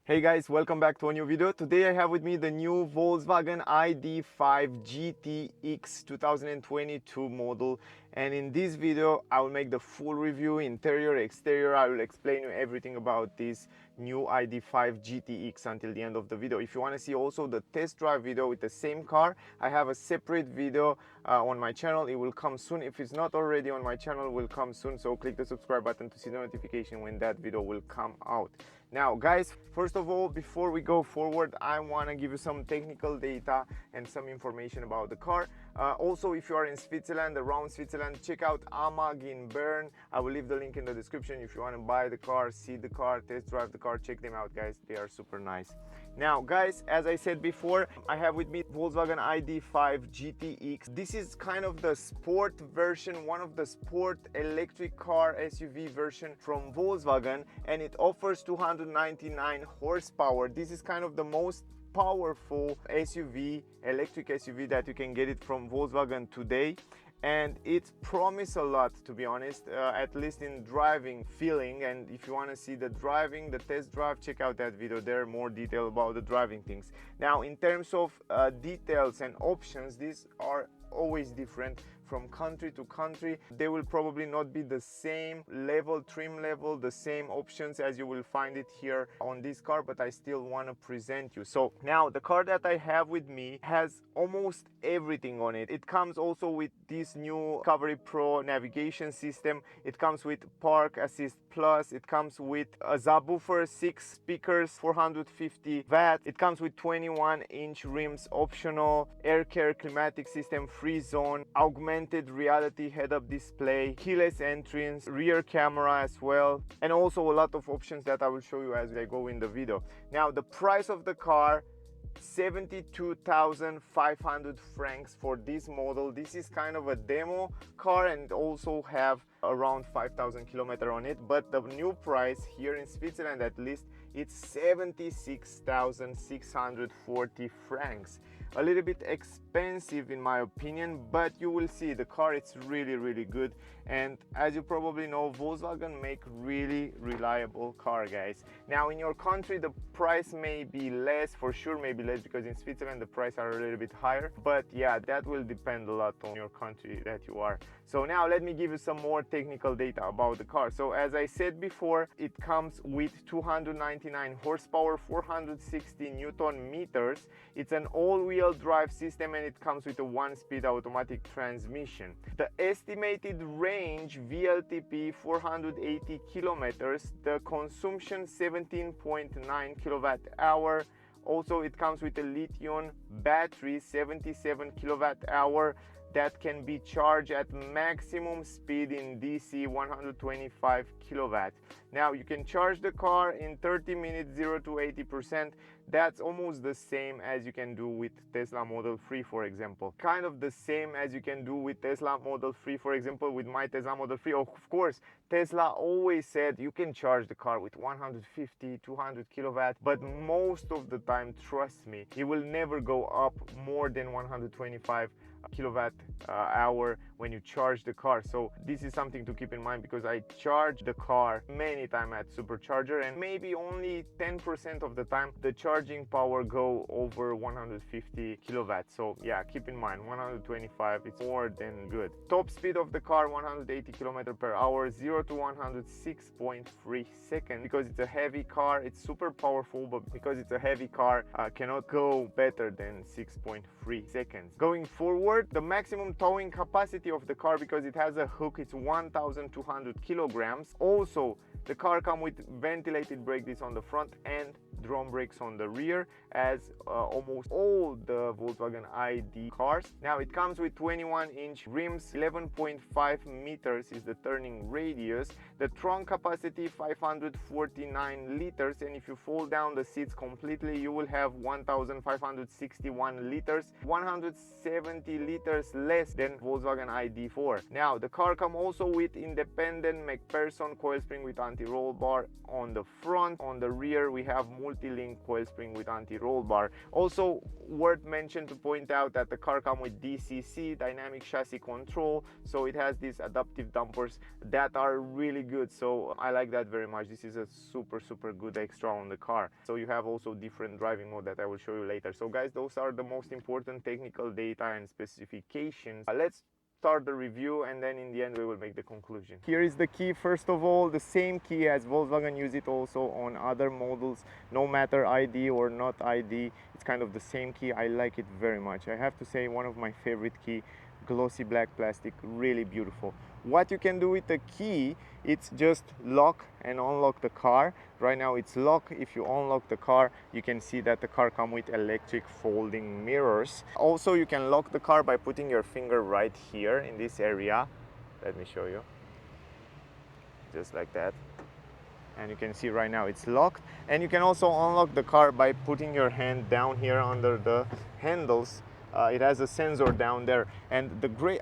Hey guys, welcome back to a new video. Today I have with me the new Volkswagen ID.5 GTX 2022 model, and in this video I will make the full review, interior, exterior. I will explain you everything about this new ID.5 GTX until the end of the video. If you want to see also the test drive video with the same car, I have a separate video on my channel. It will come soon. If it's not already on my channel, it will come soon, so click the subscribe button to see the notification when that video will come out. Now guys, first of all, before we go forward, I want to give you some technical data and some information about the car. Also, if you are in Switzerland, around Switzerland, check out AMAG in Bern. I will leave the link in the description. If you want to buy the car, see the car, test drive the car, check them out guys, they are super nice. Now guys, as I said before, I have with me Volkswagen ID.5 GTX. This is kind of the sport version, one of the sport electric car SUV version from Volkswagen, and it offers 299 horsepower. This is kind of the most powerful SUV, electric SUV that you can get it from Volkswagen today, and it promises a lot, to be honest, at least in driving feeling. And if you want to see the driving, the test drive, check out that video. There are more detail about the driving things. Now in terms of details and options, these are always different from country to country. They will probably not be the same level, trim level, the same options as you will find it here on this car, but I still want to present you. So now the car that I have with me has almost everything on it. It comes also with this new Discovery Pro navigation system. It comes with Park Assist Plus. It comes with a subwoofer, 6 speakers, 450 watt. It comes with 21-inch rims optional, air care, climatic system, free zone, augmented reality head-up display, keyless entrance, rear camera as well, and also a lot of options that I will show you as I go in the video. Now the price of the car, 72,500 francs for this model. This is kind of a demo car and also have around 5,000 kilometers on it, but the new price here in Switzerland, at least, it's 76,640 francs. A little bit expensive in my opinion, but you will see the car, it's really good. And as you probably know, Volkswagen make really reliable car, guys. Now in your country the price may be less, for sure maybe less, because in Switzerland the price are a little bit higher, but yeah, that will depend a lot on your country that you are. So now let me give you some more technical data about the car. So as I said before, it comes with 299 horsepower, 460 Newton meters. It's an all-wheel drive system and it comes with a 1-speed automatic transmission. The estimated range WLTP 480 kilometers, the consumption 17.9 kilowatt hour. Also it comes with a lithium battery, 77 kilowatt hour, that can be charged at maximum speed in DC, 125 kilowatt. Now you can charge the car in 30 minutes, 0 to 80%. That's almost the same as you can do with Tesla Model 3, for example. Kind of the same as you can do with Tesla Model 3, for example, with my Tesla Model 3. Of course, Tesla always said you can charge the car with 150, 200 kilowatt, but most of the time, trust me, it will never go up more than 125 kilowatt hour when you charge the car. So this is something to keep in mind, because I charge the car many times at supercharger, and maybe only 10% of the time the charging power go over 150 kilowatts. So yeah, keep in mind 125, it's more than good. Top speed of the car 180 kilometers per hour, 0 to 106.3 seconds. Because it's a heavy car, it's super powerful, but because it's a heavy car, cannot go better than 6.3 seconds. Going forward, the maximum towing capacity of the car, because it has a hook, it's 1,200 kilograms. Also, the car comes with ventilated brake discs on the front and drum brakes on the rear, as almost all the Volkswagen ID cars. Now it comes with 21-inch rims, 11.5 meters is the turning radius. The trunk capacity 549 liters, and if you fold down the seats completely, you will have 1,561 liters. 170 liters less than Volkswagen ID.4. Now the car comes also with independent McPherson coil spring with anti-roll bar on the front. On the rear we have Multilink coil spring with anti-roll bar. Also worth mention to point out that the car comes with DCC, dynamic chassis control, so it has these adaptive dampers that are really good. So I like that very much. This is a super good extra on the car. So you have also different driving mode that I will show you later. So guys, those are the most important technical data and specifications. Let's start the review, and then in the end we will make the conclusion. Here is the key. First of all, the same key as Volkswagen use it also on other models, no matter ID or not ID, it's kind of the same key. I like it very much. I have to say, one of my favorite key, glossy black plastic, really beautiful. What you can do with the key, it's just lock and unlock the car. Right now it's locked. If you unlock the car, you can see that the car comes with electric folding mirrors. Also, you can lock the car by putting your finger right here in this area. Let me show you. Just like that. And you can see right now it's locked. And you can also unlock the car by putting your hand down here under the handles. It has a sensor down there, and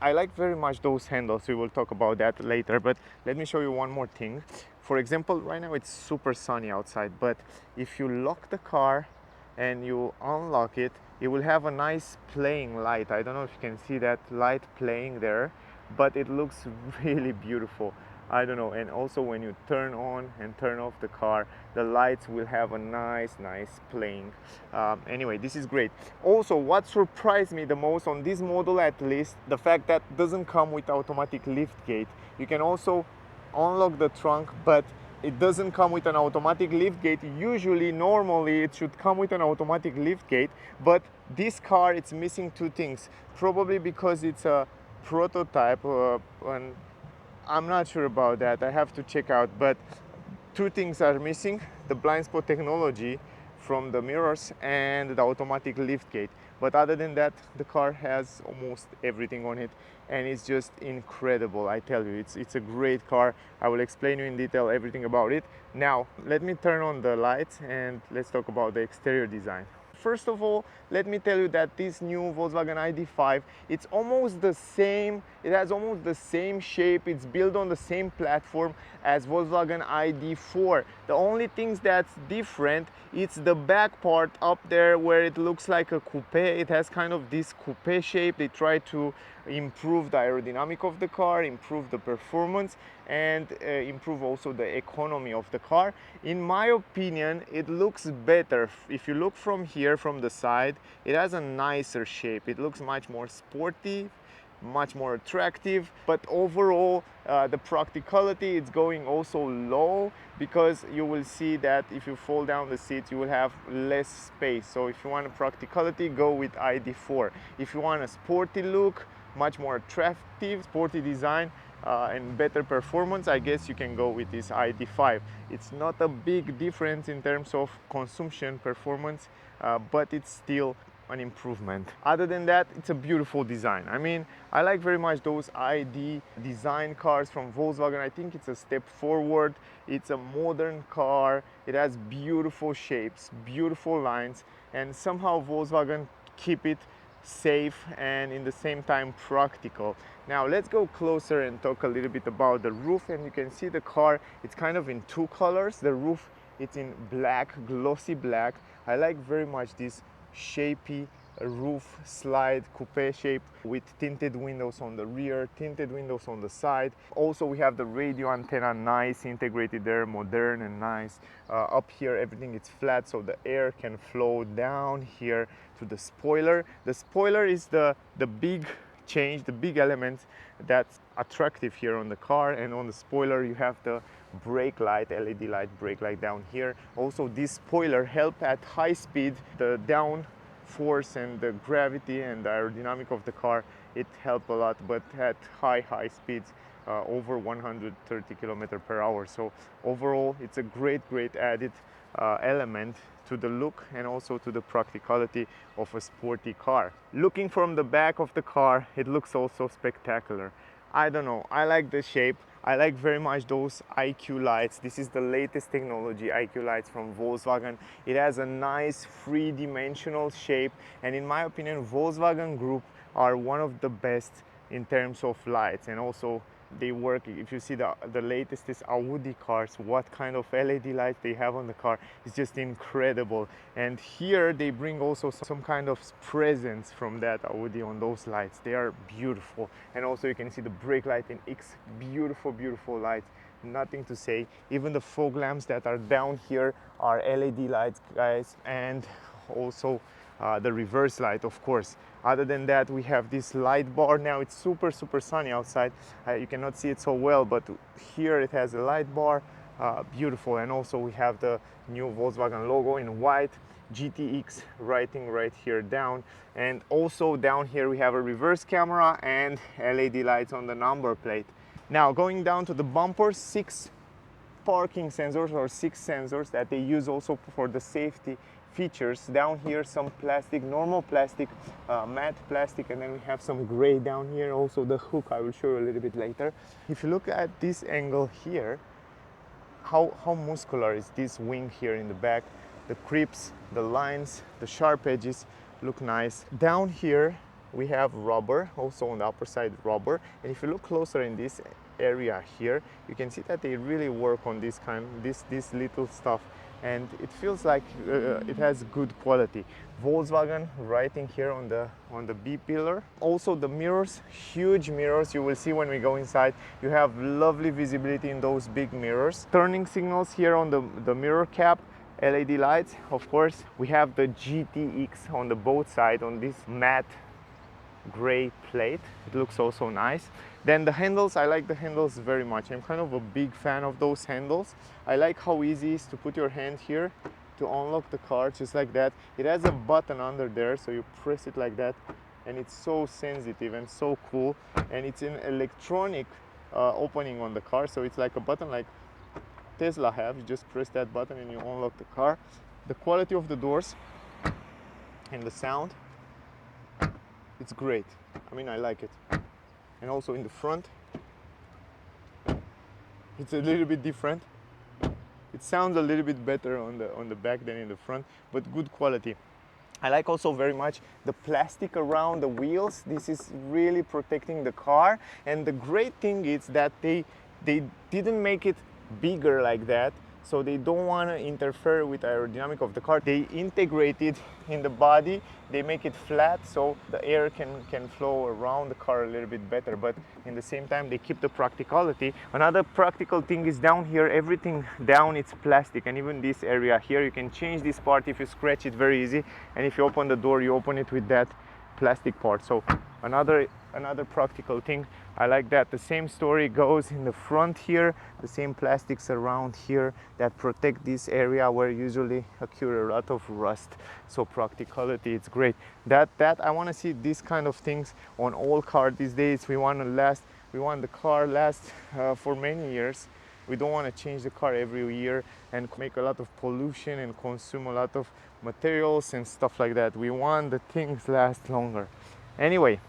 I like very much those handles. We will talk about that later, but let me show you one more thing. For example, right now it's super sunny outside, but if you lock the car and you unlock it, it will have a nice playing light. I don't know if you can see that light playing there, but it looks really beautiful. I don't know. And also when you turn on and turn off the car, the lights will have a nice playing. Anyway, this is great. Also, what surprised me the most on this model, at least, the fact that it doesn't come with automatic lift gate. You can also unlock the trunk, but it doesn't come with an automatic lift gate. Usually, normally it should come with an automatic lift gate, but this car, it's missing two things. Probably because it's a prototype, and I'm not sure about that. I have to check out, but two things are missing: the blind spot technology from the mirrors and the automatic lift gate. But other than that, the car has almost everything on it, and it's just incredible. I tell you, it's a great car. I will explain you in detail everything about it. Now let me turn on the lights and let's talk about the exterior design. First of all, let me tell you that this new Volkswagen ID.5, it's almost the same, it has almost the same shape, it's built on the same platform as Volkswagen ID.4. The only things that's different, it's the back part up there where it looks like a coupe. It has kind of this coupe shape. They try to improve the aerodynamic of the car, improve the performance, and improve also the economy of the car. In my opinion, it looks better. If you look from here, from the side, it has a nicer shape. It looks much more sporty, much more attractive, but overall the practicality, it's going also low, because you will see that if you fold down the seats, you will have less space. So if you want a practicality, go with ID.4. If you want a sporty look, much more attractive, sporty design, and better performance, I guess you can go with this ID.5. It's not a big difference in terms of consumption performance, but it's still an improvement. Other than that, it's a beautiful design. I mean, I like very much those ID design cars from Volkswagen. I think it's a step forward. It's a modern car. It has beautiful shapes, beautiful lines, and somehow Volkswagen keep it safe and in the same time practical. Now let's go closer and talk a little bit about the roof. And you can see the car, it's kind of in two colors. The roof, it's in black, glossy black. I like very much this shapy roof slide coupe shape with tinted windows on the rear, tinted windows on the side. Also we have the radio antenna, nice integrated there, modern and nice. Up here everything is flat, so the air can flow down here to the spoiler. The spoiler is the big change, the big element that's attractive here on the car. And on the spoiler you have the brake light, LED light, brake light down here. Also this spoiler help at high speed, the down force and the gravity and the aerodynamic of the car, it helped a lot, but at high speeds, over 130 km/h. So overall it's a great added element to the look and also to the practicality of a sporty car. Looking from the back of the car, it looks also spectacular. I don't know, I like the shape. I like very much those IQ lights. This is the latest technology, IQ lights from Volkswagen. It has a nice three-dimensional shape, and in my opinion, Volkswagen Group are one of the best in terms of lights, and also they work. If you see the latest is Audi cars, what kind of LED lights they have on the car is just incredible. And here they bring also some kind of presence from that Audi on those lights. They are beautiful. And also you can see the brake light in X, beautiful, beautiful lights. Nothing to say. Even the fog lamps that are down here are LED lights, guys. And also the reverse light, of course. Other than that, we have this light bar. Now it's super sunny outside. You cannot see it so well, but here it has a light bar. Beautiful. And also we have the new Volkswagen logo in white, GTX writing right here down. And also down here we have a reverse camera and LED lights on the number plate. Now going down to the bumper, 6 parking sensors or 6 sensors that they use also for the safety features. Down here some plastic, normal plastic, matte plastic, and then we have some gray down here. Also the hook, I will show you a little bit later. If you look at this angle here, how muscular is this wing here in the back. The creeps, the lines, the sharp edges look nice. Down here we have rubber, also on the upper side rubber. And if you look closer in this area here, you can see that they really work on this little stuff, and it feels like it has good quality. Volkswagen writing here on the B pillar. Also the mirrors, huge mirrors. You will see when we go inside, you have lovely visibility in those big mirrors. Turning signals here on the mirror cap, LED lights. Of course we have the GTX on the both sides on this matte gray plate. It looks also nice. Then the handles, I like the handles very much. I'm kind of a big fan of those handles. I like how easy it is to put your hand here to unlock the car, just like that. It has a button under there, so you press it like that, and it's so sensitive and so cool. And it's an electronic opening on the car, so it's like a button like Tesla have. You just press that button and you unlock the car. The quality of the doors and the sound, it's great. I mean, I like it. And also in the front, it's a little bit different. It sounds a little bit better on the back than in the front, but good quality. I like also very much the plastic around the wheels. This is really protecting the car. And the great thing is that they didn't make it bigger like that, so they don't want to interfere with aerodynamic of the car. They integrate it in the body, they make it flat so the air can flow around the car a little bit better, but in the same time they keep the practicality. Another practical thing is down here, everything down it's plastic, and even this area here, you can change this part if you scratch it very easy, and if you open the door, you open it with that plastic part. So another practical thing. I like that. The same story goes in the front here, the same plastics around here that protect this area where usually occur a lot of rust. So practicality, it's great. That I want to see these kind of things on all cars these days. We want the car last for many years. We don't want to change the car every year and make a lot of pollution and consume a lot of materials and stuff like that. We want the things last longer. Anyway,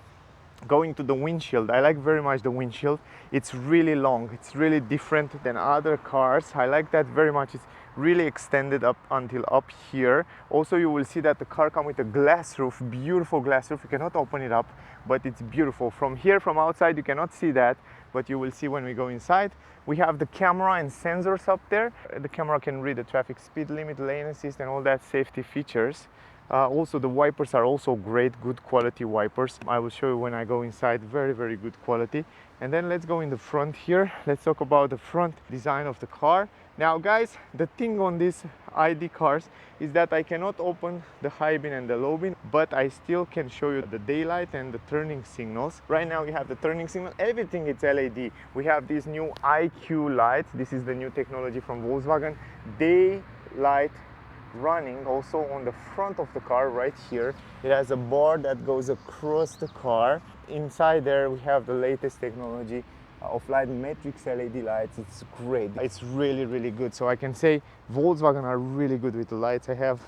going to the windshield, I like very much the windshield. It's really long, it's really different than other cars. I like that very much. It's really extended up until up here. Also you will see that the car comes with a glass roof, beautiful glass roof. You cannot open it up, but it's beautiful. From here, from outside, you cannot see that, but you will see when we go inside. We have the camera and sensors up there. The camera can read the traffic speed limit, lane assist, and all that safety features. Also the wipers are also great, good quality wipers. I will show you when I go inside, very good quality. And then let's go in the front here. Let's talk about the front design of the car. Now guys, the thing on these ID cars is that I cannot open the high beam and the low beam, but I still can show you the daylight and the turning signals. Right now we have the turning signal, everything is LED. We have these new IQ lights. This is the new technology from Volkswagen. Daylight running also on the front of the car right here. It has a bar that goes across the car. Inside there we have the latest technology of light matrix LED lights. It's great. It's really good. So I can say Volkswagen are really good with the lights. I have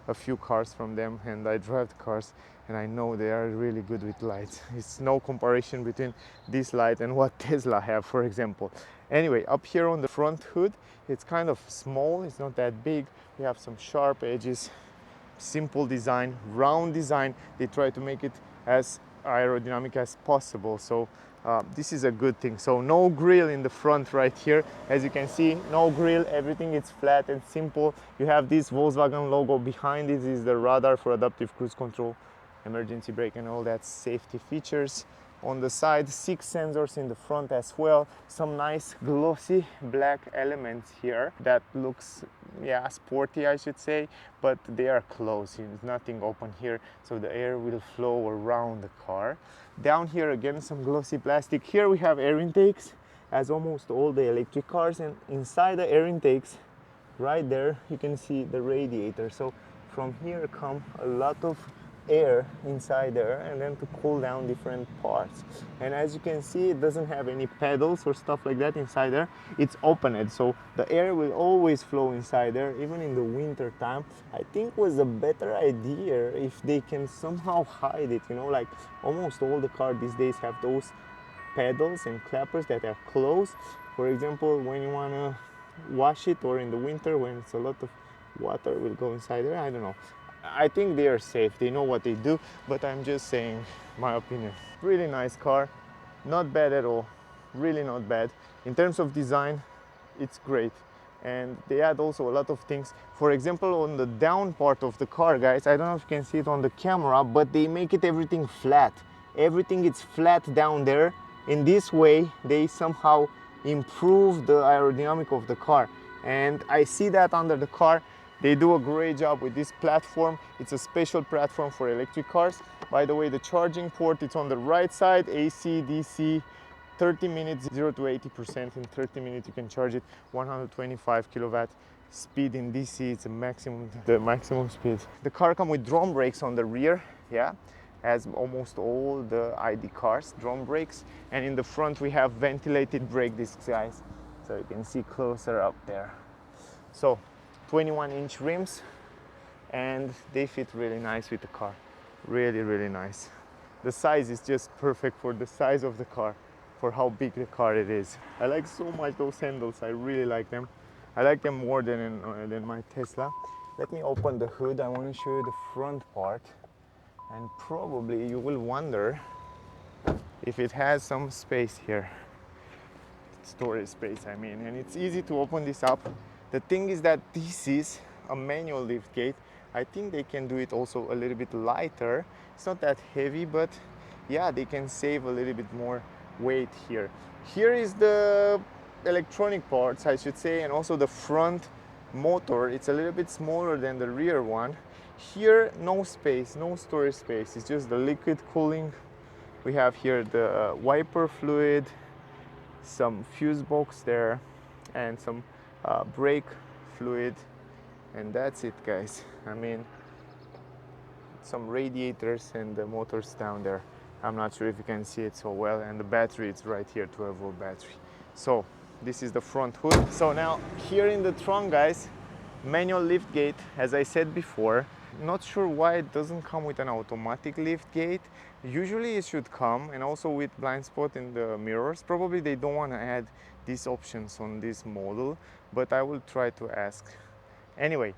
a few cars from them and I drive the cars and I know they are really good with lights. It's no comparison between this light and what Tesla have, for example. Anyway, up here on the front hood, it's kind of small, it's not that big. We have some sharp edges, simple design, round design. They try to make it as aerodynamic as possible. So this is a good thing. So no grille in the front right here. As you can see, no grille, everything is flat and simple. You have this Volkswagen logo behind it. This is the radar for adaptive cruise control, emergency brake and all that safety features. On the side, 6 sensors in the front as well. Some nice glossy black elements here that looks, yeah, sporty, I should say, but they are closed. There's nothing open here, so the air will flow around the car. Down here again, some glossy plastic. Here we have air intakes, as almost all the electric cars, and inside the air intakes, right there, you can see the radiator. So from here come a lot of air inside there, and then to cool down different parts. And as you can see, it doesn't have any pedals or stuff like that inside there. It's opened, so the air will always flow inside there, even in the winter time. I think was a better idea if they can somehow hide it, you know, like almost all the cars these days have those pedals and clappers that are closed. For example, when you want to wash it, or in the winter when it's a lot of water will go inside there. I don't know. I think they are safe, they know what they do, but I'm just saying my opinion. Really nice car, not bad at all, really not bad. In terms of design, it's great. And they add also a lot of things. For example, on the down part of the car, guys, I don't know if you can see it on the camera, but they make it everything flat. Everything is flat down there. In this way, they somehow improve the aerodynamic of the car. And I see that under the car. They do a great job with this platform. It's a special platform for electric cars. By the way, the charging port, it's on the right side, AC, DC, 30 minutes, 0 to 80%. In 30 minutes, you can charge it. 125 kilowatt speed in DC, it's a maximum, the maximum speed. The car comes with drum brakes on the rear, yeah, as almost all the ID cars, drum brakes. And in the front, we have ventilated brake discs, guys. So you can see closer up there. So 21-inch rims, and they fit really nice with the car. Really, really nice. The size is just perfect for the size of the car, for how big the car it is. I like so much those handles, I really like them. I like them more than my Tesla. Let me open the hood. I want to show you the front part, and probably you will wonder if it has some space here. Storage space, I mean, and it's easy to open this up. The thing is that this is a manual lift gate. I think they can do it also a little bit lighter. It's not that heavy, but yeah, they can save a little bit more weight here. Here is the electronic parts, I should say, and also the front motor. It's a little bit smaller than the rear one. Here, no space, no storage space. It's just the liquid cooling. We have here the wiper fluid, some fuse box there, and some brake fluid, and that's it, guys. I mean, some radiators and the motors down there. I'm not sure if you can see it so well, and the battery is right here, 12-volt battery. So this is the front hood. So now here in the trunk, guys, manual lift gate, as I said before. Not sure why it doesn't come with an automatic lift gate. Usually it should come, and also with blind spot in the mirrors. Probably they don't want to add these options on this model, but I will try to ask. Anyway,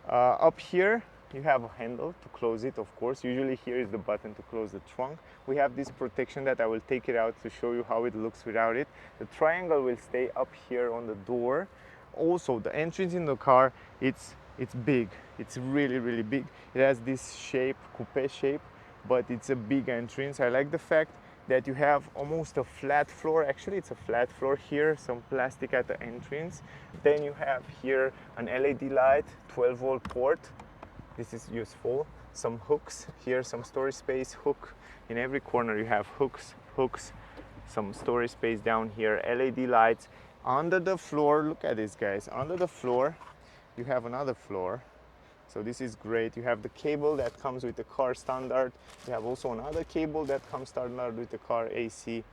up here you have a handle to close it, of course. Usually here is the button to close the trunk. We have this protection that I will take it out to show you how it looks without it. The triangle will stay up here on the door. Also, the entrance in the car, it's big. It's really, really big. It has this shape, coupe shape, but it's a big entrance. I like the fact that you have almost a flat floor. Actually, it's a flat floor here, some plastic at the entrance. Then you have here an LED light, 12-volt port. This is useful. Some hooks here, some storage space, hook. In every corner you have hooks, some storage space down here, LED lights. Under the floor, look at this, guys. Under the floor, you have another floor. So this is great. You have the cable that comes with the car standard. You have also another cable that comes standard with the car AC.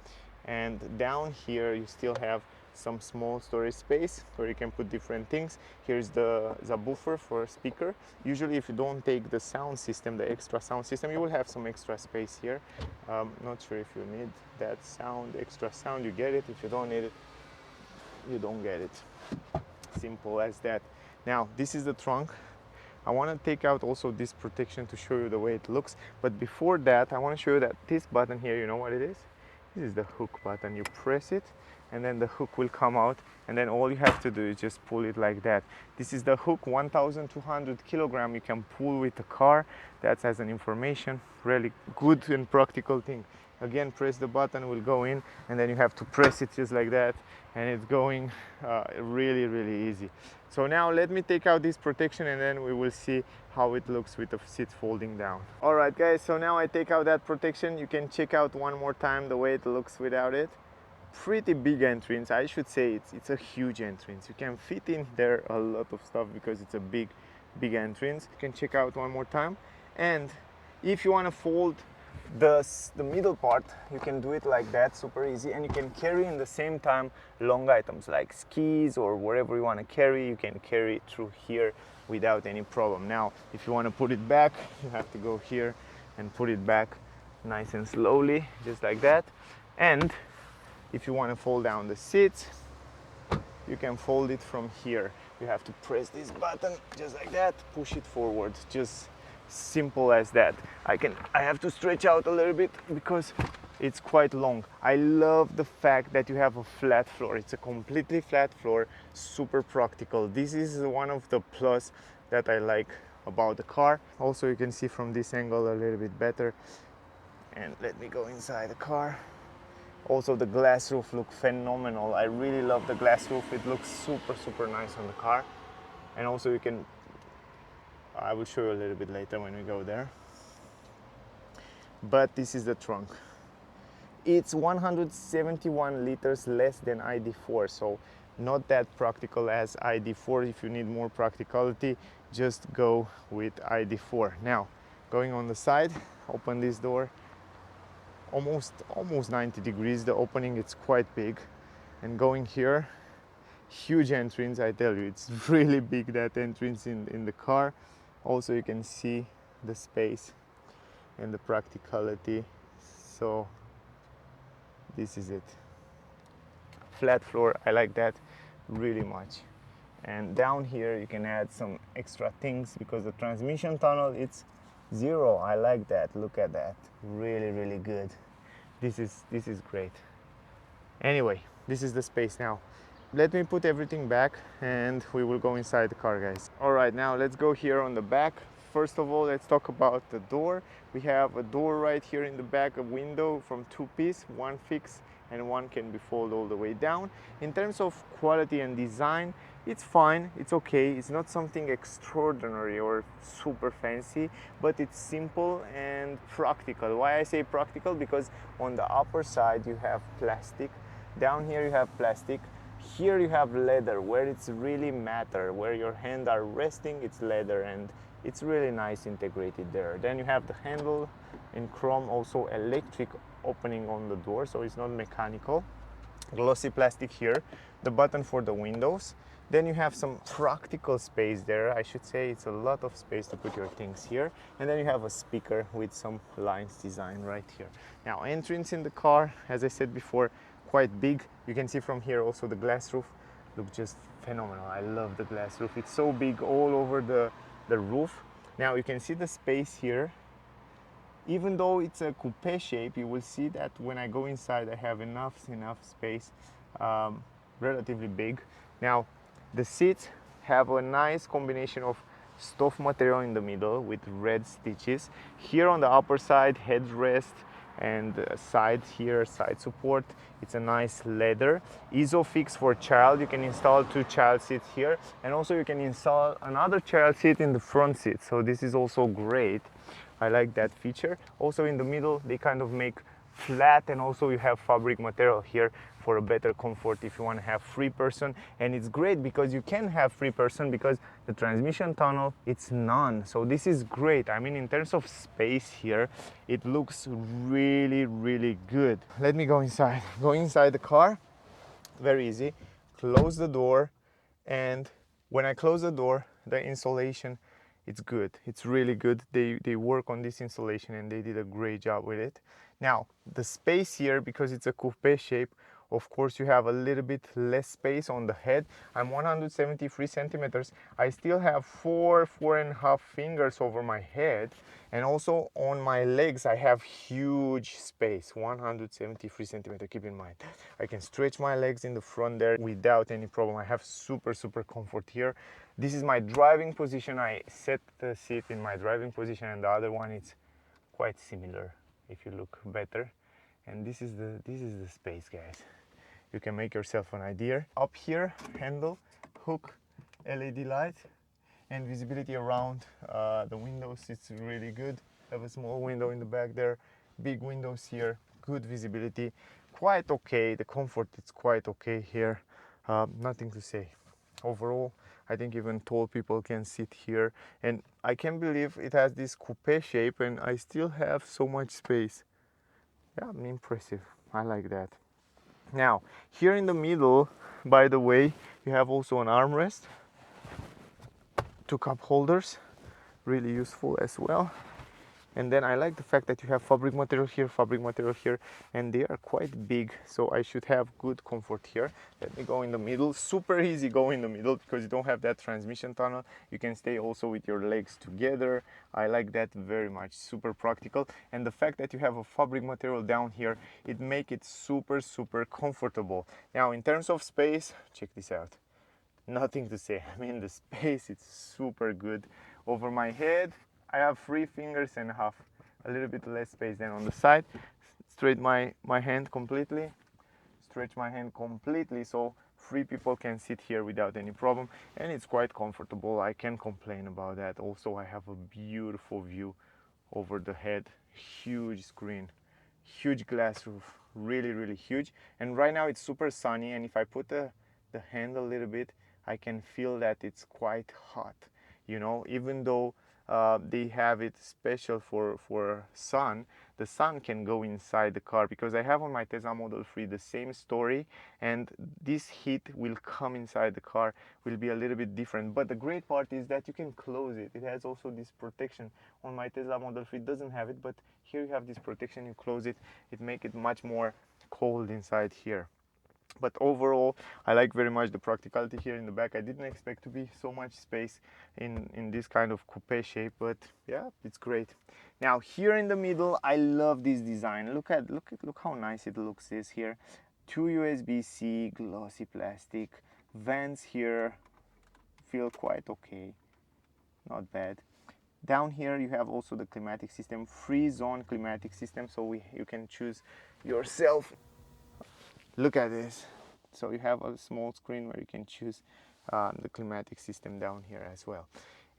And down here, you still have some small storage space where you can put different things. Here's the subwoofer for a speaker. Usually if you don't take the sound system, the extra sound system, you will have some extra space here. Not sure if you need that sound, extra sound, you get it. If you don't need it, you don't get it. Simple as that. Now, this is the trunk. I want to take out also this protection to show you the way it looks. But before that, I want to show you that this button here, you know what it is? This is the hook button. You press it and then the hook will come out, and then all you have to do is just pull it like that. This is the hook, 1200 kilogram you can pull with the car. That's as an information, really good and practical thing. Again, press the button, will go in, and then you have to press it just like that, and it's going really easy. So now let me take out this protection and then we will see how it looks with the seat folding down. All right guys, so now I take out that protection. You can check out one more time the way it looks without it. Pretty big entrance, I should say. It's a huge entrance. You can fit in there a lot of stuff because it's a big entrance. You can check out one more time. And if you want to fold the middle part, you can do it like that, super easy, and you can carry in the same time long items like skis or wherever you want to carry. You can carry it through here without any problem. Now if you want to put it back, you have to go here and put it back nice and slowly, just like that. And if you want to fold down the seats, you can fold it from here. You have to press this button just like that, push it forward, just simple as that. I have to stretch out a little bit because it's quite long. I love the fact that you have a flat floor. It's a completely flat floor, super practical. This is one of the plus that I like about the car. Also, you can see from this angle a little bit better. And let me go inside the car. Also, the glass roof looks phenomenal. I really love the glass roof. It looks super nice on the car. And also you can, I will show you a little bit later when we go there. But this is the trunk. It's 171 liters less than ID.4, so not that practical as ID.4. If you need more practicality, just go with ID.4. Now, going on the side, open this door. Almost 90 degrees, the opening, it's quite big. And going here, huge entrance, I tell you, it's really big, that entrance in the car. Also you can see the space and the practicality. So this is it. Flat floor, I like that really much. And down here you can add some extra things because the transmission tunnel, it's 0. I like that. Look at that. Really good. This is great. Anyway, this is the space now. Let me put everything back and we will go inside the car, guys. All right, now let's go here on the back. First of all, let's talk about the door. We have a door right here in the back, a window from 2-piece, one fixed and one can be folded all the way down. In terms of quality and design, it's fine, it's okay. It's not something extraordinary or super fancy, but it's simple and practical. Why I say practical? Because on the upper side you have plastic, down here you have plastic, here you have leather, where it's really matter, where your hands are resting, it's leather, and it's really nice integrated there. Then you have the handle in chrome, also electric opening on the door, so it's not mechanical. Glossy plastic here, the button for the windows. Then you have some practical space there. I should say it's a lot of space to put your things here. And then you have a speaker with some lines design right here. Now, entrance in the car, as I said before, quite big. You can see from here also the glass roof. Look, just phenomenal. I love the glass roof. It's so big all over the roof. Now you can see the space here. Even though it's a coupe shape, you will see that when I go inside I have enough space, relatively big. Now the seats have a nice combination of stuff material in the middle with red stitches. Here on the upper side, headrest and side here, side support, it's a nice leather. Isofix for child, you can install 2 child seats here, and also you can install another child seat in the front seat, so this is also great. I like that feature. Also in the middle they kind of make flat, and also you have fabric material here for a better comfort if you want to have 3 person. And it's great because you can have 3 person because the transmission tunnel, it's none. So this is great. I mean, in terms of space here, it looks really good. Let me go inside. Go inside the car, very easy. Close the door, and when I close the door, the insulation, it's good. It's really good. They work on this insulation and they did a great job with it. Now, the space here, because it's a coupe shape, Of course, you have a little bit less space on the head. I'm 173 centimeters. I still have four and a half fingers over my head, and also on my legs I have huge space, 173 centimeters. Keep in mind, I can stretch my legs in the front there without any problem. I have super comfort here. This is my driving position. I set the seat in my driving position, and the other one is quite similar if you look better. And this is the space, guys. You can make yourself an idea. Up here, handle, hook, LED light, and visibility around the windows. It's really good. Have a small window in the back there, big windows here, good visibility, quite okay. The comfort is quite okay here. Nothing to say. Overall, I think even tall people can sit here, and I can't believe it has this coupe shape and I still have so much space. Yeah, impressive. I like that. Now, here in the middle, by the way, you have also an armrest, two cup holders, really useful as well. And then I like the fact that you have fabric material here, and they are quite big, so I should have good comfort here. Let me go in the middle. Super easy go in the middle because you don't have that transmission tunnel. You can stay also with your legs together. I like that very much, super practical. And the fact that you have a fabric material down here, it makes it super comfortable. Now, in terms of space, check this out. Nothing to say. I mean, the space is super good. Over my head, I have 3 fingers and a half, a little bit less space than on the side. Straight my hand completely, stretch my hand completely, so 3 people can sit here without any problem, and it's quite comfortable. I can't complain about that. Also, I have a beautiful view over the head, huge screen, huge glass roof, really huge. And right now it's super sunny, and if I put the hand a little bit, I can feel that it's quite hot, you know, even though they have it special for sun. The sun can go inside the car, because I have on my Tesla Model 3 the same story, and this heat will come inside the car, will be a little bit different. But the great part is that you can close it. It has also this protection. On my Tesla Model 3 doesn't have it, but here you have this protection. You close it, it makes it much more cold inside here. But overall, I like very much the practicality here in the back. I didn't expect to be so much space in this kind of coupe shape, but yeah, it's great. Now here in the middle, I love this design. Look how nice it looks is here. 2 USB-C, glossy plastic, vents here, feel quite okay, not bad. Down here you have also the climatic system, free zone climatic system, so you can choose yourself. Look at this. So you have a small screen where you can choose the climatic system down here as well.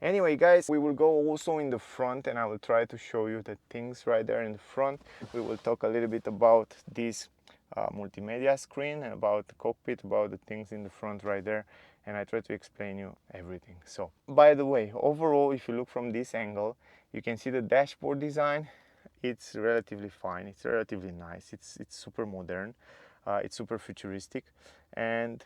Anyway, guys, we will go also in the front, and I will try to show you the things right there in the front. We will talk a little bit about this multimedia screen and about the cockpit, about the things in the front right there, and I try to explain you everything. So, by the way, overall, if you look from this angle, you can see the dashboard design. It's relatively fine. It's relatively nice. It's super modern. It's super futuristic, and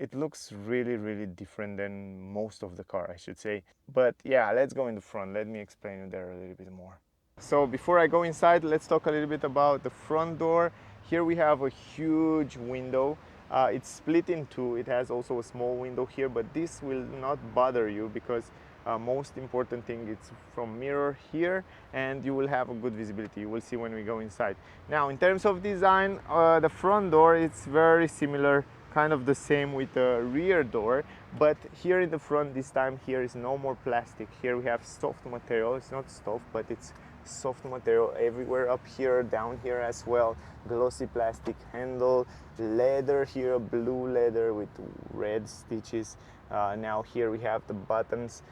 it looks really different than most of the car, I should say. But yeah, let's go in the front. Let me explain you there a little bit more. So before I go inside, let's talk a little bit about the front door. Here we have a huge window. It's split in two. It has also a small window here, but this will not bother you, because most important thing, it's from mirror here, and you will have a good visibility. You will see when we go inside. Now, in terms of design, the front door, it's very similar, kind of the same with the rear door, but here in the front this time, here is no more plastic. Here we have soft material. It's not soft, but it's soft material everywhere, up here, down here as well. Glossy plastic handle, leather here, blue leather with red stitches. Now here we have the buttons,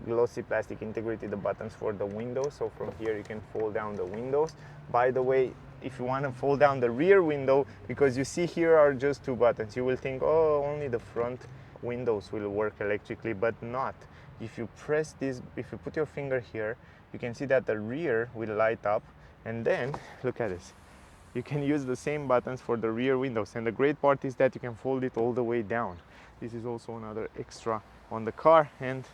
glossy plastic integrated the buttons for the windows, so from here you can fold down the windows. By the way, if you want to fold down the rear window, because you see here are just 2 buttons, you will think, oh, only the front windows will work electrically, but not. If you press this, if you put your finger here, you can see that the rear will light up, and then look at this. You can use the same buttons for the rear windows, and the great part is that you can fold it all the way down. This is also another extra on the car, and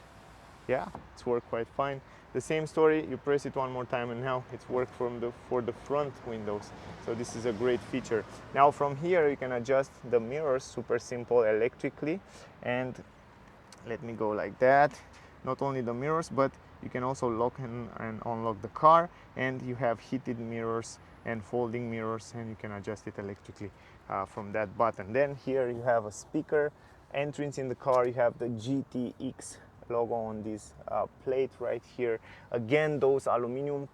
yeah, it's worked quite fine. The same story, you press it one more time and now it's worked for the front windows. So this is a great feature. Now from here you can adjust the mirrors, super simple, electrically. And let me go like that. Not only the mirrors, but you can also lock and unlock the car, and you have heated mirrors and folding mirrors, and you can adjust it electrically from that button. Then here you have a speaker entrance in the car. You have the GTX logo on this plate right here. Again, those aluminum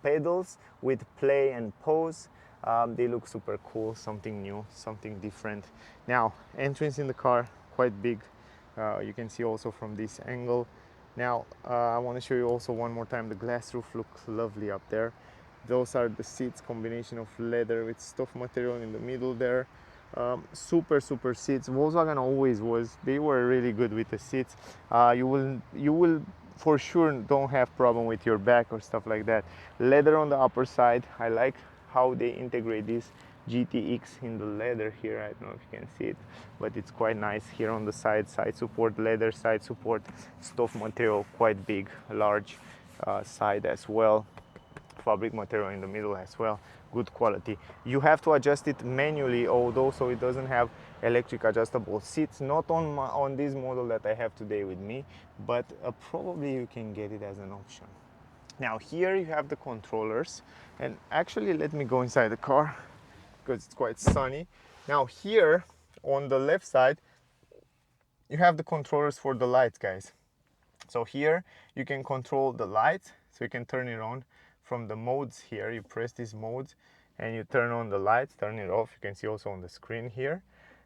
pedals with play and pause. They look super cool, something new, something different. Now, entrance in the car, quite big. You can see also from this angle. Now, I want to show you also one more time, the glass roof looks lovely up there. Those are the seats, combination of leather with stuff material in the middle there. Super seats. Volkswagen always was, they were really good with the seats. You will for sure don't have problem with your back or stuff like that. Leather on the upper side. I like how they integrate this GTX in the leather here. I don't know if you can see it, but it's quite nice here on the side support, leather side support, stuff material, quite big, large side as well, fabric material in the middle as well, good quality. You have to adjust it manually, although, so it doesn't have electric adjustable seats, not on this model that I have today with me, but probably you can get it as an option. Now here you have the controllers, and actually let me go inside the car because it's quite sunny. Now here on the left side you have the controllers for the lights, guys. So here you can control the lights, so you can turn it on from the modes here. You press these modes and you turn on the lights, turn it off. You can see also on the screen here.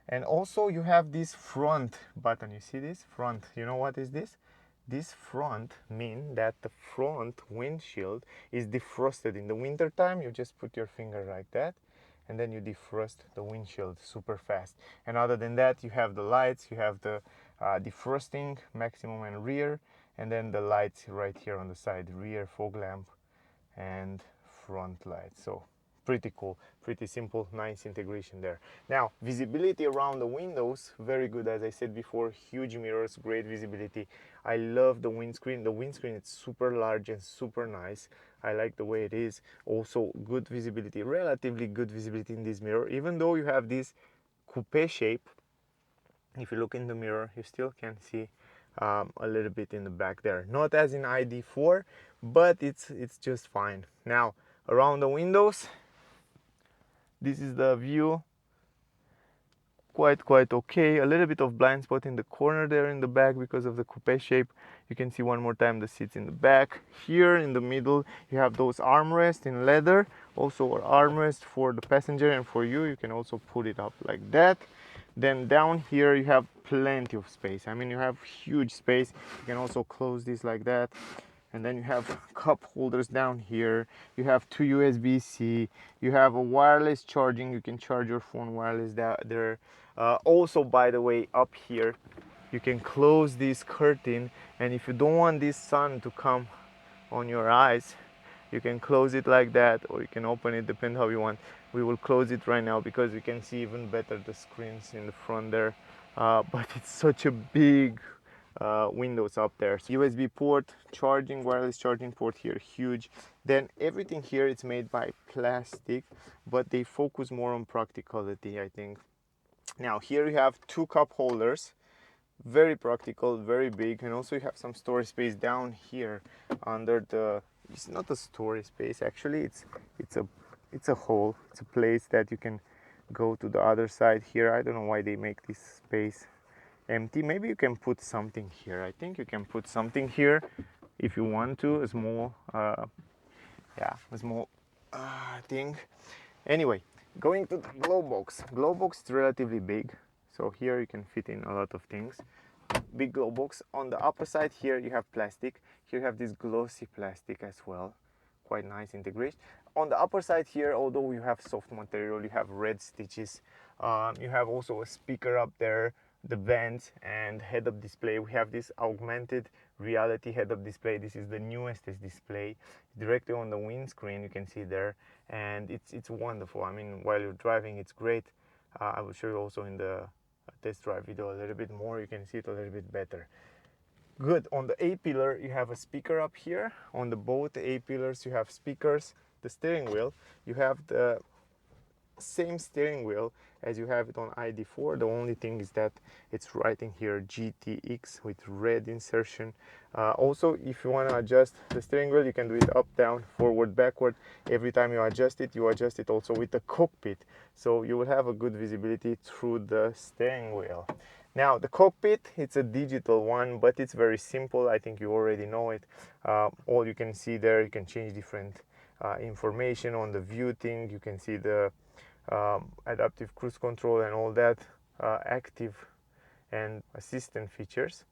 And also you have this front button. You see this front? You know what is this? This front means that the front windshield is defrosted. In the winter time, you just put your finger like that and then you defrost the windshield super fast. And other than that, you have the lights, you have the defrosting, maximum and rear, and then the lights right here on the side, rear fog lamp and front lights. So pretty cool, pretty simple, nice integration there. Now, visibility around the windows, very good. As I said before, huge mirrors, great visibility. I love the windscreen. The windscreen is super large and super nice. I like the way it is. Also good visibility, relatively good visibility in this mirror, even though you have this coupe shape. If you look in the mirror, you still can see a little bit in the back there. Not as in ID.4, but it's just fine. Now, around the windows, this is the view. Quite okay. A little bit of blind spot in the corner there in the back because of the coupe shape. You can see one more time the seats in the back. Here in the middle you have those armrests in leather, also an armrest for the passenger and for you. You can also put it up like that. Then down here you have plenty of space. I mean, you have huge space. You can also close this like that. And then you have cup holders down here. You have two USB-C. You have a wireless charging. You can charge your phone wireless there. Also, by the way, up here, you can close this curtain. And if you don't want this sun to come on your eyes, you can close it like that, or you can open it, depend how you want. We will close it right now because you can see even better the screens in the front there. But it's such a big windows up there. So USB port, charging, wireless charging port here, huge. Then everything here is made by plastic, but they focus more on practicality, I think. Now here you have two cup holders, very practical, very big, and also you have some storage space down here under the, it's not a storage space actually, it's a hole, it's a place that you can go to the other side here. I don't know why they make this space empty. Maybe you can put something here. I think you can put something here if you want to, a small thing. Anyway, going to the glove box. Glove box is relatively big, so here you can fit in a lot of things. Big glove box. On the upper side here you have plastic. Here you have this glossy plastic as well, quite nice integration. On the upper side here, although you have soft material, you have red stitches. You have also a speaker up there, the vents and head-up display. We have this augmented reality head-up display. This is the newest display, directly on the windscreen. You can see there, and it's wonderful. I mean, while you're driving, it's great. I will show you also in the test drive video a little bit more. You can see it a little bit better. Good. On the A pillar, you have a speaker up here. On the both A pillars, you have speakers. The steering wheel, you have the same steering wheel as you have it on ID.4. The only thing is that it's writing here GTX with red insertion. Also, if you want to adjust the steering wheel, you can do it up, down, forward, backward. Every time you adjust it also with the cockpit, so you will have a good visibility through the steering wheel. Now the cockpit, it's a digital one, but it's very simple. I think you already know it. All you can see there, you can change different information on the view thing. You can see the adaptive cruise control and all that, active and assistant features.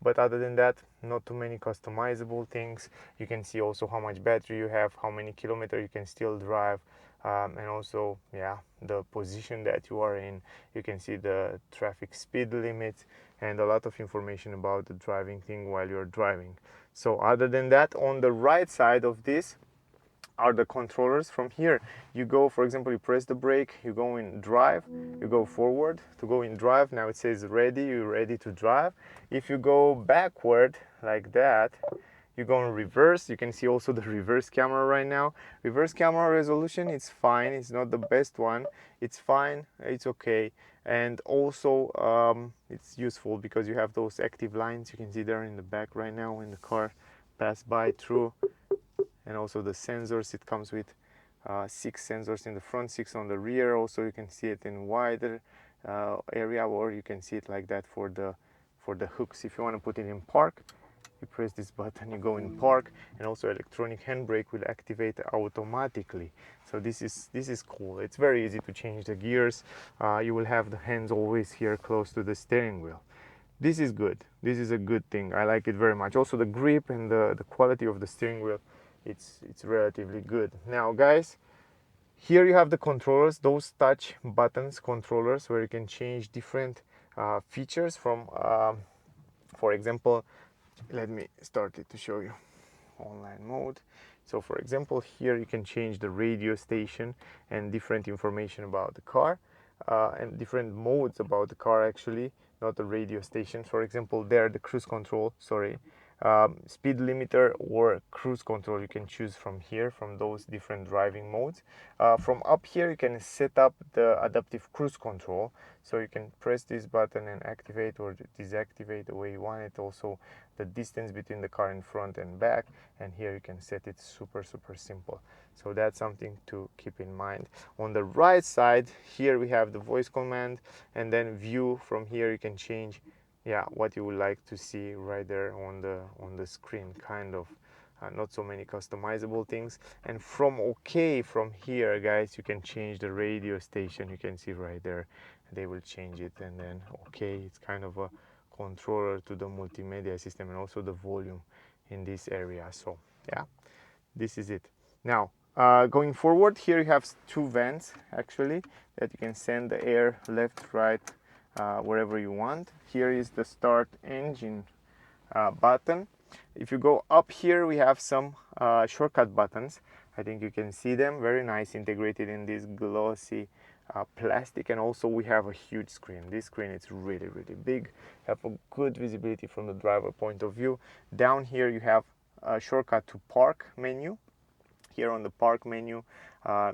But other than that, not too many customizable things. You can see also how much battery you have, how many kilometers you can still drive, and also, yeah, the position that you are in. You can see the traffic speed limits and a lot of information about the driving thing while you're driving. So other than that, on the right side of this are the controllers. From here you go, for example, you press the brake, you go in drive, you go forward to go in drive. Now it says ready, you're ready to drive. If you go backward like that, you go in reverse. You can see also the reverse camera right now. Reverse camera resolution, it's fine, it's not the best one, it's fine, it's okay. And also it's useful because you have those active lines, you can see there in the back right now when the car pass by through. And also the sensors, it comes with 6 sensors in the front, 6 on the rear. Also you can see it in wider area, or you can see it like that for the hooks. If you want to put it in park, you press this button, you go in park. And also electronic handbrake will activate automatically. So this is cool. It's very easy to change the gears. You will have the hands always here close to the steering wheel. This is good. This is a good thing. I like it very much. Also the grip and the quality of the steering wheel, it's relatively good. Now guys, here you have the controllers, those touch buttons controllers, where you can change different features from for example, let me start it to show you online mode. So for example, here you can change the radio station and different information about the car, and different modes about the car, actually, not the radio station. For example, there the cruise control, sorry, speed limiter or cruise control, you can choose from here, from those different driving modes. From up here you can set up the adaptive cruise control, so you can press this button and activate or deactivate the way you want it. Also the distance between the car in front and back, and here you can set it super simple. So that's something to keep in mind. On the right side here we have the voice command, and then view. From here you can change, yeah, what you would like to see right there on the screen, kind of. Not so many customizable things. And from OK, from here guys, you can change the radio station. You can see right there, they will change it. And then OK, it's kind of a controller to the multimedia system, and also the volume in this area. So yeah, this is it. Now going forward, here you have 2 vents actually, that you can send the air left, right, wherever you want. Here is the start engine button. If you go up here, we have some shortcut buttons. I think you can see them, very nice, integrated in this glossy plastic. And also we have a huge screen. This screen is really big, have a good visibility from the driver point of view. Down here you have a shortcut to park menu. Here on the park menu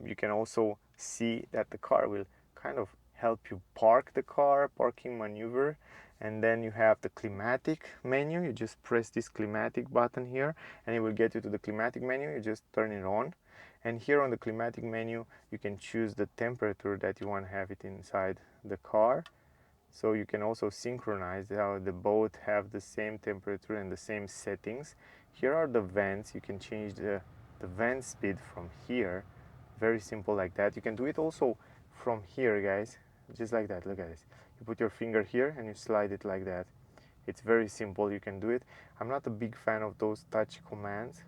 you can also see that the car will kind of help you park the car, parking maneuver. And then you have the climatic menu. You just press this climatic button here and it will get you to the climatic menu. You just turn it on, and here on the climatic menu you can choose the temperature that you want to have it inside the car. So you can also synchronize how the both have the same temperature and the same settings. Here are the vents. You can change the vent speed from here. Very simple like that. You can do it also from here guys, just like that. Look at this. You put your finger here and you slide it like that. It's very simple, you can do it. I'm not a big fan of those touch commands,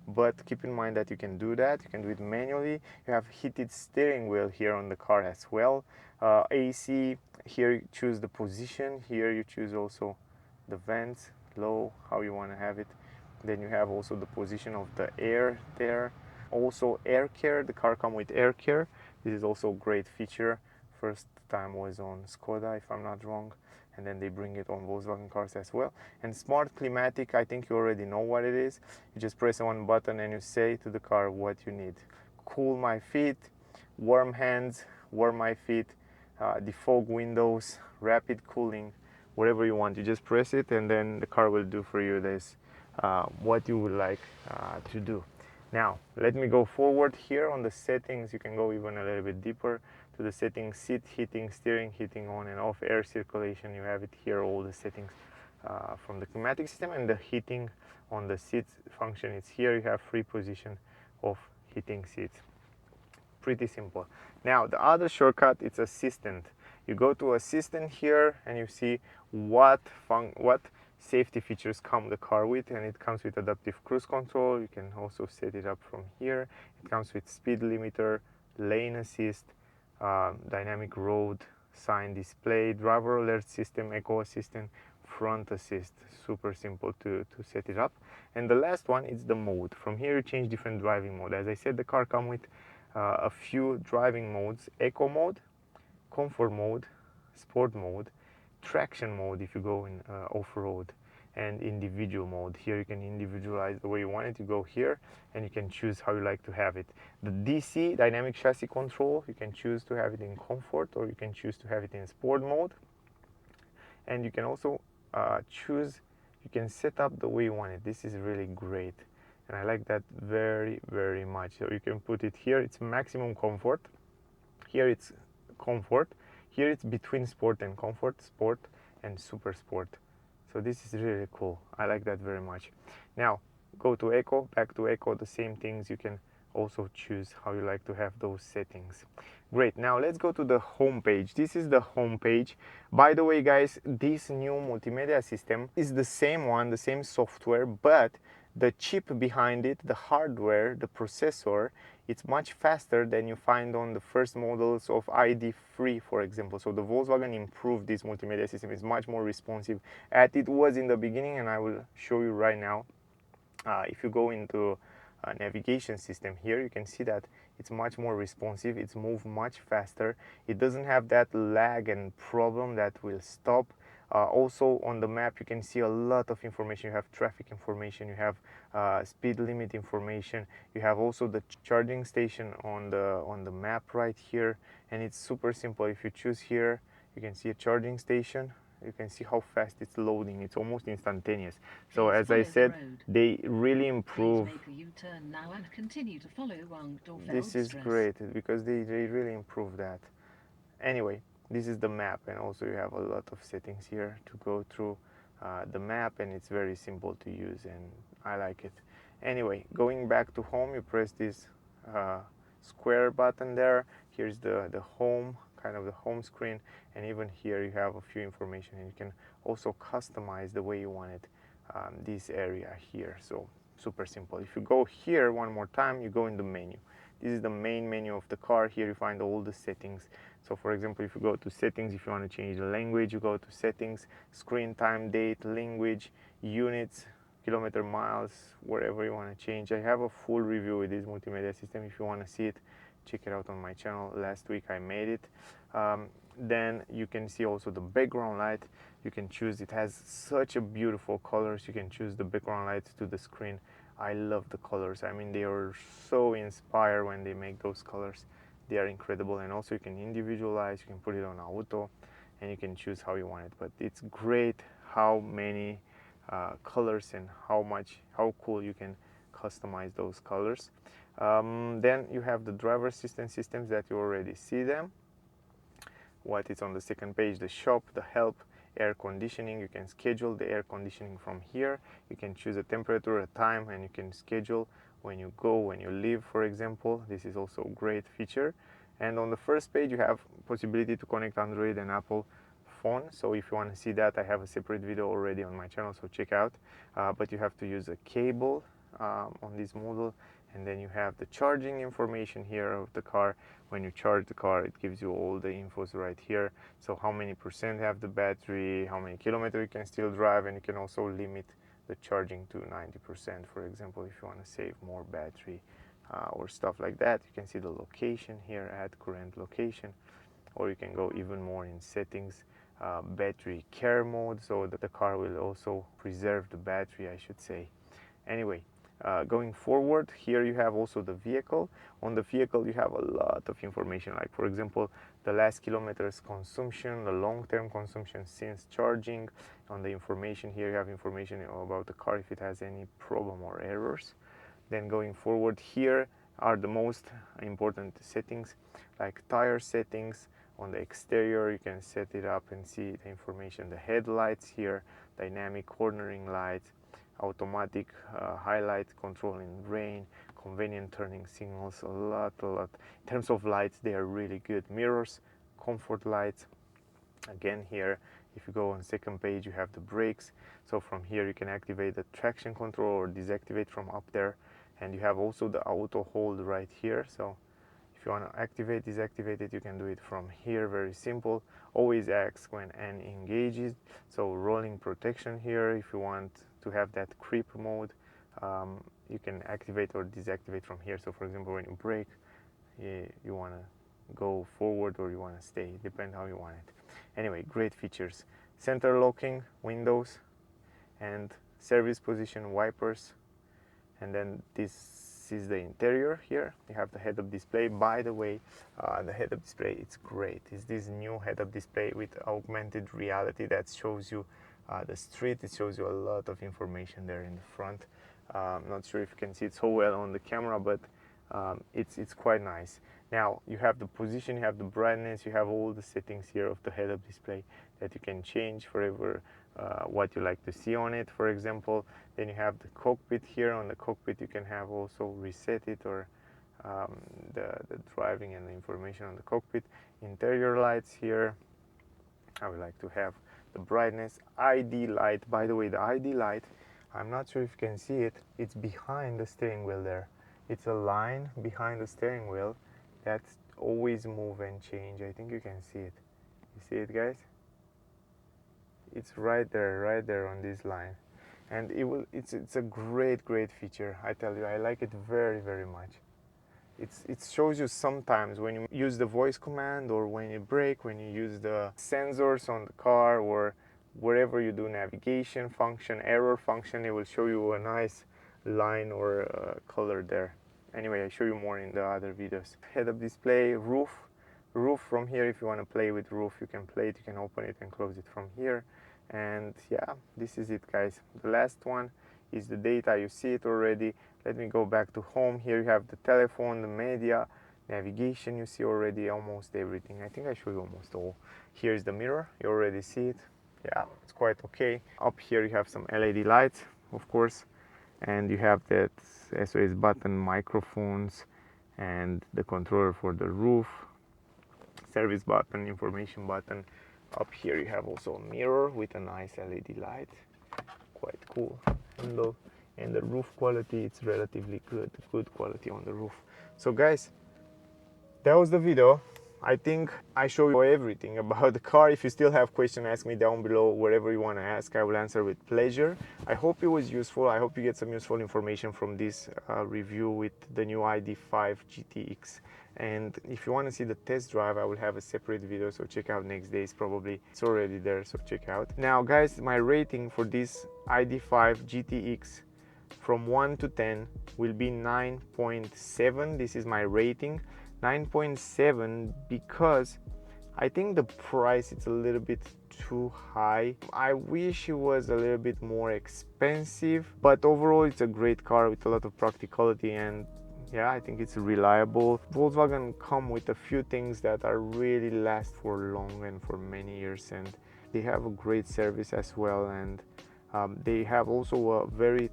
but keep in mind that you can do that. You can do it manually. You have heated steering wheel here on the car as well. AC, here you choose the position. Here you choose also the vents, low, how you want to have it. Then you have also the position of the air there. Also air care, the car comes with air care. This is also a great feature. First time was on Skoda, if I'm not wrong. and then they bring it on Volkswagen cars as well. And smart climatic, I think you already know what it is. You just press one button and you say to the car what you need. Cool my feet, warm hands, warm my feet, defog windows, rapid cooling, whatever you want. You just press it and then the car will do for you this what you would like to do. Now let me go forward here on the settings. You can go even a little bit deeper to the settings: seat heating, steering heating, on and off, air circulation. You have it here, all the settings from the climatic system, and the heating on the seat function. It's here. You have free position of heating seats. Pretty simple. Now the other shortcut, it's assistant. You go to assistant here and you see what safety features come the car with, and it comes with adaptive cruise control. You can also set it up from here. It comes with speed limiter, lane assist, dynamic road sign display, driver alert system, eco assistant, front assist. Super simple to set it up. And the last one is the mode. From here you change different driving mode. As I said, the car comes with a few driving modes: eco mode, comfort mode, sport mode, traction mode if you go in off-road, and individual mode. Here you can individualize the way you want it. You go here and you can choose how you like to have it. The DC, dynamic chassis control, you can choose to have it in comfort or you can choose to have it in sport mode. And you can also choose, you can set up the way you want it. This is really great and I like that very, very much. So you can put it here, it's maximum comfort. Here it's comfort. Here it's between sport and comfort, sport and super sport. So this is really cool. I like that very much. Now go to eco, back to eco, the same things. You can also choose how you like to have those settings. Great. Now let's go to the home page. This is the home page. By the way, guys, this new multimedia system is the same one, the same software, but the chip behind it, the hardware, the processor, it's much faster than you find on the first models of ID.5, for example. So the Volkswagen improved this multimedia system. It's much more responsive as it was in the beginning, and I will show you right now. If you go into a navigation system here, you can see that it's much more responsive. It's moved much faster. It doesn't have that lag and problem that will stop. Also on the map you can see a lot of information. You have traffic information, you have speed limit information, you have also the charging station on the map right here, and it's super simple. If you choose here, you can see a charging station. You can see how fast it's loading. It's almost instantaneous. So as I said, they really improve. Make a U-turn now and continue to follow This is great because they really improve that. Anyway, this is the map, and also you have a lot of settings here to go through the map, and it's very simple to use and I like it. Anyway, going back to home, you press this square button there. Here's the home, kind of the home screen, and even here you have a few information, and you can also customize the way you want it, this area here. So super simple. If you go here one more time, you go in the menu. This is the main menu of the car. Here you find all the settings. So for example, if you go to settings, if you want to change the language, you go to settings, screen time, date, language, units, kilometer, miles, wherever you want to change. I have a full review with this multimedia system. If you want to see it, check it out on my channel. Last week I made it. Then you can see also the background light. You can choose, it has such a beautiful colors. You can choose the background light to the screen. I love the colors. I mean, they are so inspired when they make those colors. They are incredible. And also you can individualize, you can put it on auto, and you can choose how you want it. But it's great how many colors and how cool you can customize those colors. Then you have the driver assistance systems that you already see them. What is on the second page, the shop, the help, air conditioning. You can schedule the air conditioning from here. You can choose a temperature, a time, and you can schedule when you go, when you leave, for example. This is also a great feature. And on the first page you have possibility to connect Android and Apple phone. So if you want to see that, I have a separate video already on my channel, so check out. But you have to use a cable on this model. And then you have the charging information here of the car. When you charge the car, it gives you all the infos right here. So how many percent have the battery, how many kilometers you can still drive, and you can also limit the charging to 90%, for example, if you want to save more battery or stuff like that. You can see the location here, add current location, or you can go even more in settings. battery care mode, so that the car will also preserve the battery, I should say. Anyway, going forward, here you have also the vehicle. On the vehicle you have a lot of information, like for example the last kilometers consumption, the long-term consumption since charging. On the information here you have information about the car if it has any problem or errors. Then going forward, here are the most important settings, like tire settings. On the exterior you can set it up and see the information, the headlights here, dynamic cornering lights, automatic highlight control in rain, convenient turning signals, a lot. In terms of lights, they are really good. Mirrors, comfort lights. Again, here if you go on second page you have the brakes, so from here you can activate the traction control or deactivate from up there. And you have also the auto hold right here, so if you want to activate, deactivate it, you can do it from here, very simple. Always ask when N engages. So rolling protection here, if you want to have that creep mode, you can activate or deactivate from here. So for example, when you brake, you want to go forward or you want to stay, depend how you want it. Anyway, great features. Center locking, windows, and service position wipers. And then this is the interior. Here you have the head-up display. By the way, the head-up display, it's great. It's this new head-up display with augmented reality that shows you the street. It shows you a lot of information there in the front. Not sure if you can see it so well on the camera, but it's quite nice. Now you have the position, you have the brightness, you have all the settings here of the head-up display that you can change forever what you like to see on it, for example. Then you have the cockpit here. On the cockpit you can have also reset it, or the driving and the information on the cockpit. Interior lights here, I would like to have the brightness. ID light, by the way, the ID light, I'm not sure if you can see it, it's behind the steering wheel there. It's a line behind the steering wheel that's always move and change. I think you can see it. You see it, guys? It's right there on this line. And it's a great feature. I tell you, I like it very much. It shows you sometimes when you use the voice command, or when you brake, when you use the sensors on the car, or wherever you do navigation function, error function, it will show you a nice line or color there. Anyway, I show you more in the other videos. Head-up display, roof from here. If you want to play with roof, you can play it, you can open it and close it from here. And yeah, this is it, guys. The last one is the data. You see it already. Let me go back to home. Here you have the telephone, the media, navigation. You see already almost everything. I think I show you almost all. Here is the mirror. You already see it. Yeah, it's quite okay. Up here you have some LED lights, of course, and you have that SOS button, microphones, and the controller for the roof, service button, information button. Up here you have also a mirror with a nice LED light, quite cool handle. And the roof quality, it's relatively good quality on the roof. So guys, that was the video. I think I show you everything about the car. If you still have questions, ask me down below. Wherever you want to ask, I will answer with pleasure. I hope it was useful. I hope you get some useful information from this review with the new ID.5 GTX. And if you want to see the test drive, I will have a separate video, so check out next days. Probably it's already there, so check out. Now guys, my rating for this ID.5 GTX from 1 to 10 will be 9.7. This is my rating. 9.7 because I think the price is a little bit too high. I wish it was a little bit more expensive, but overall it's a great car with a lot of practicality, and yeah, I think it's reliable. Volkswagen come with a few things that are really last for long and for many years, and they have a great service as well, and they have also a very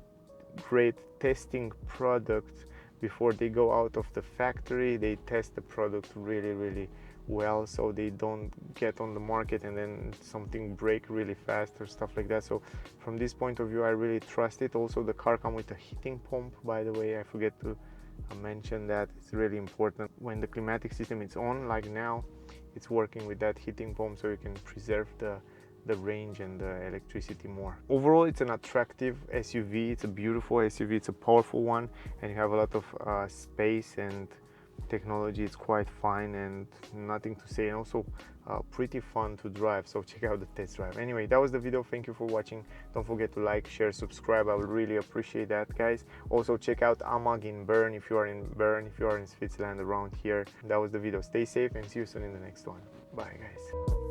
great testing product. Before they go out of the factory, they test the product really well, so they don't get on the market and then something break really fast or stuff like that. So from this point of view, I really trust it. Also, the car comes with a heating pump, by the way. I forget to mention that. It's really important. When the climatic system is on, like now, it's working with that heating pump, so you can preserve the range and the electricity more. Overall, it's an attractive SUV. It's a beautiful SUV. It's a powerful one, and you have a lot of space and technology is quite fine and nothing to say, and also pretty fun to drive. So check out the test drive. Anyway, that was the video. Thank you for watching. Don't forget to like, share, subscribe. I would really appreciate that, guys. Also check out Amag in Bern if you are in Bern, if you are in Switzerland, around here. That was the video. Stay safe and see you soon in the next one. Bye, guys.